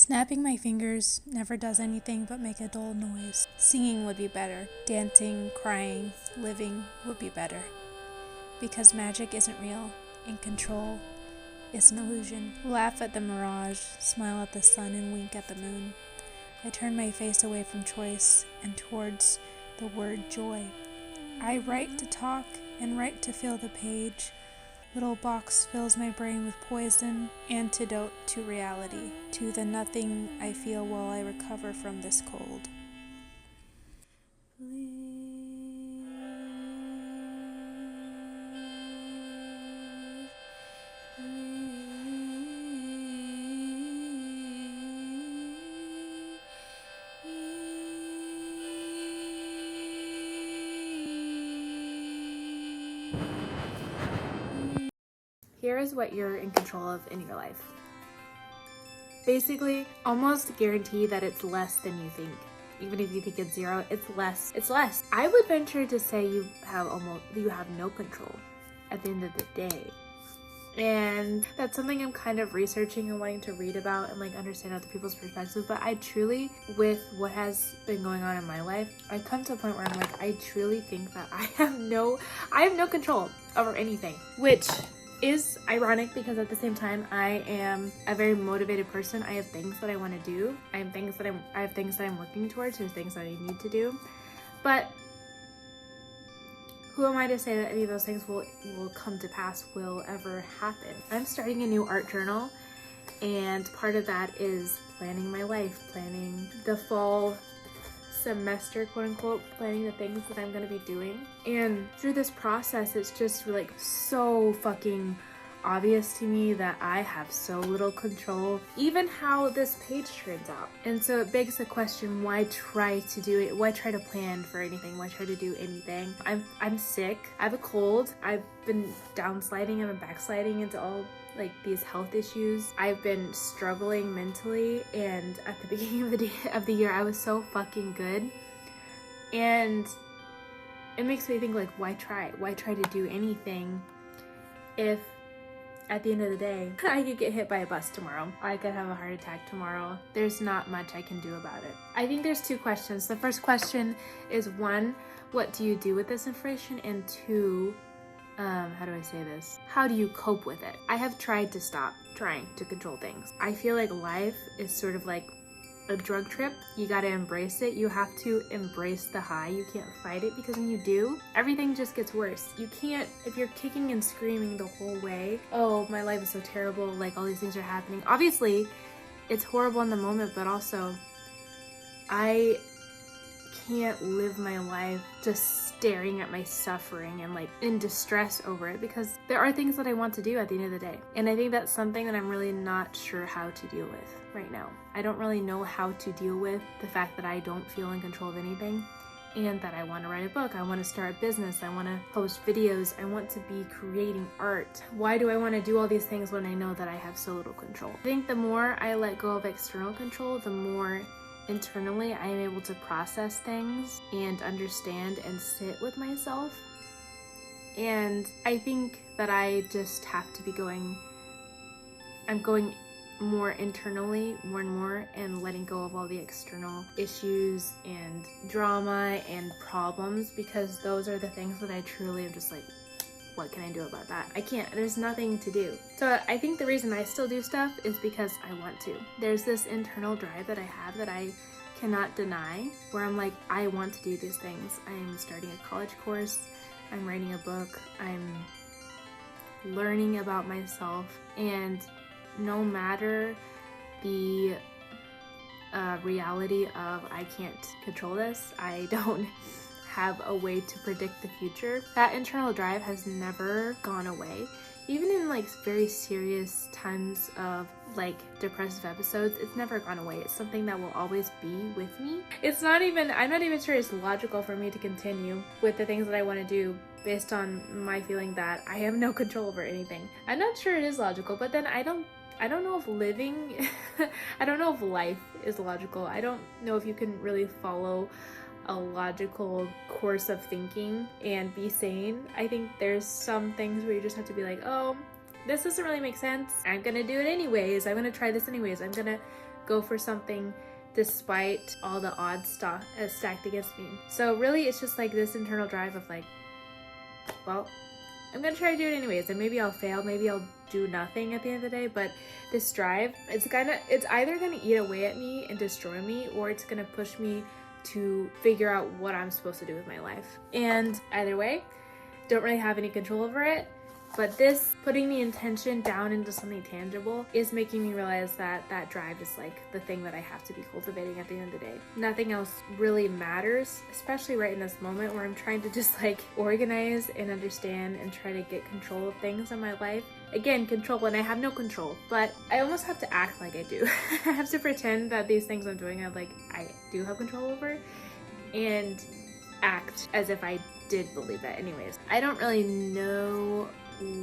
Snapping my fingers never does anything but make a dull noise. Singing would be better. Dancing, crying, living would be better. Because magic isn't real, and control is an illusion. Laugh at the mirage, smile at the sun, and wink at the moon. I turn my face away from choice and towards the word joy. I write to talk and write to fill the page. Little box fills my brain with poison, antidote to reality, to the nothing I feel while I recover from this cold. Here is what you're in control of in your life. Basically, almost guarantee that it's less than you think. Even if you think it's zero, it's less. It's less. I would venture to say you have no control at the end of the day. And that's something I'm kind of researching and wanting to read about and understand other people's perspectives. But I truly, with what has been going on in my life, I come to a point where I'm I truly think that I have no control over anything, which is ironic because at the same time I am a very motivated person. I have things that I want to do. I have things that I'm working towards. There's things that I need to do. But who am I to say that any of those things will come to pass, will ever happen? I'm starting a new art journal, and part of that is planning my life, planning the fall semester, quote unquote, planning the things that I'm going to be doing. And through this process, it's just so fucking obvious to me that I have so little control, even how this page turns out. And so it begs the question, why try to do it? Why try to plan for anything? Why try to do anything? I'm sick. I have a cold. I've been downsliding. I've been backsliding into all these health issues. I've been struggling mentally, and at the beginning of the year I was so fucking good, and it makes me think why try to do anything if at the end of the day I could get hit by a bus tomorrow, I could have a heart attack tomorrow. There's not much I can do about it. I think there's two questions. The first question is, one, what do you do with this information? And two, how do I say this? How do you cope with it? I have tried to stop trying to control things. I feel like life is sort of like a drug trip. You gotta embrace it. You have to embrace the high. You can't fight it, because when you do, everything just gets worse. You can't, if you're kicking and screaming the whole way, oh, my life is so terrible, all these things are happening. Obviously, it's horrible in the moment, but also, I can't live my life just staring at my suffering and in distress over it, because there are things that I want to do at the end of the day. And I think that's something that I'm really not sure how to deal with right now. I don't really know how to deal with the fact that I don't feel in control of anything, and that I want to write a book, I want to start a business, I want to post videos, I want to be creating art. Why do I want to do all these things when I know that I have so little control? I think the more I let go of external control, the more internally I am able to process things and understand and sit with myself. And I think that I just have to be I'm going more internally more and more, and letting go of all the external issues and drama and problems, because those are the things that I truly am just what can I do about that? I can't. There's nothing to do. So I think the reason I still do stuff is because I want to. There's this internal drive that I have that I cannot deny, where I'm I want to do these things. I'm starting a college course, I'm writing a book, I'm learning about myself, and no matter the reality of I can't control this, I don't have a way to predict the future, that internal drive has never gone away. Even in very serious times of depressive episodes, it's never gone away. It's something that will always be with me. I'm not even sure it's logical for me to continue with the things that I want to do based on my feeling that I have no control over anything. I'm not sure it is logical, but then I don't know if living I don't know if life is logical. I don't know if you can really follow a logical course of thinking and be sane. I think there's some things where you just have to be oh, this doesn't really make sense. I'm gonna do it anyways. I'm gonna try this anyways. I'm gonna go for something despite all the odds stacked against me. So really it's just like this internal drive of like, well, I'm gonna try to do it anyways, and maybe I'll fail, maybe I'll do nothing at the end of the day, but this drive, it's either gonna eat away at me and destroy me, or it's gonna push me to figure out what I'm supposed to do with my life. And either way, don't really have any control over it. But this, putting the intention down into something tangible, is making me realize that that drive is like the thing that I have to be cultivating at the end of the day. Nothing else really matters, especially right in this moment where I'm trying to just like organize and understand and try to get control of things in my life. Again, control when I have no control, but I almost have to act like I do. I have to pretend that these things I'm doing I do have control over, and act as if I did believe that anyways. I don't really know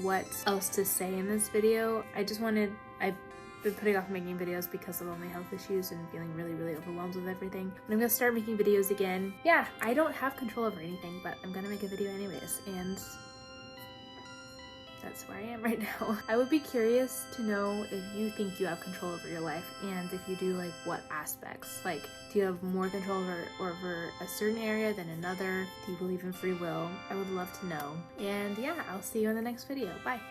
what else to say in this video. I've been putting off making videos because of all my health issues and feeling really, really overwhelmed with everything. But I'm gonna start making videos again. Yeah, I don't have control over anything, but I'm gonna make a video anyways, and that's where I am right now. I would be curious to know if you think you have control over your life, and if you do, like what aspects. Like, do you have more control over a certain area than another? Do you believe in free will? I would love to know. And yeah, I'll see you in the next video. Bye.